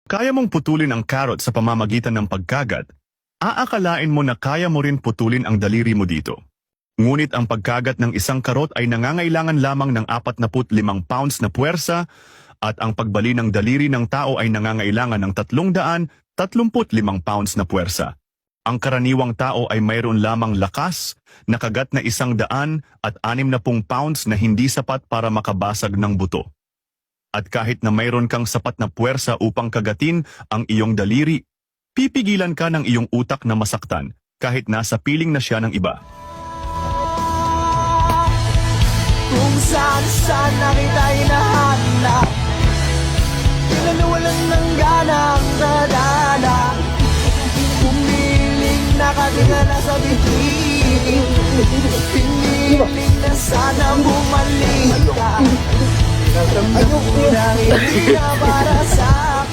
Kaya mong putulin ang carrot sa pamamagitan ng pagkagat, aakalain mo na kaya mo rin putulin ang daliri mo dito. Ngunit ang pagkagat ng isang karot ay nangangailangan lamang ng 45 pounds na puwersa at ang pagbali ng daliri ng tao ay nangangailangan ng 335 pounds na puwersa. Ang karaniwang tao ay mayroon lamang lakas, nakagat na 160 pounds na hindi sapat para makabasag ng buto. At kahit na mayroon kang sapat na puwersa upang kagatin ang iyong daliri, pipigilan ka ng iyong utak na masaktan kahit nasa piling na siya ng iba. Kung saan na kita hinahanap, pinanawalan ng ganang nadana, pumiling nakatingala sa bituin, piniling na sana bumalik ka. Ayoko na hindi na para sa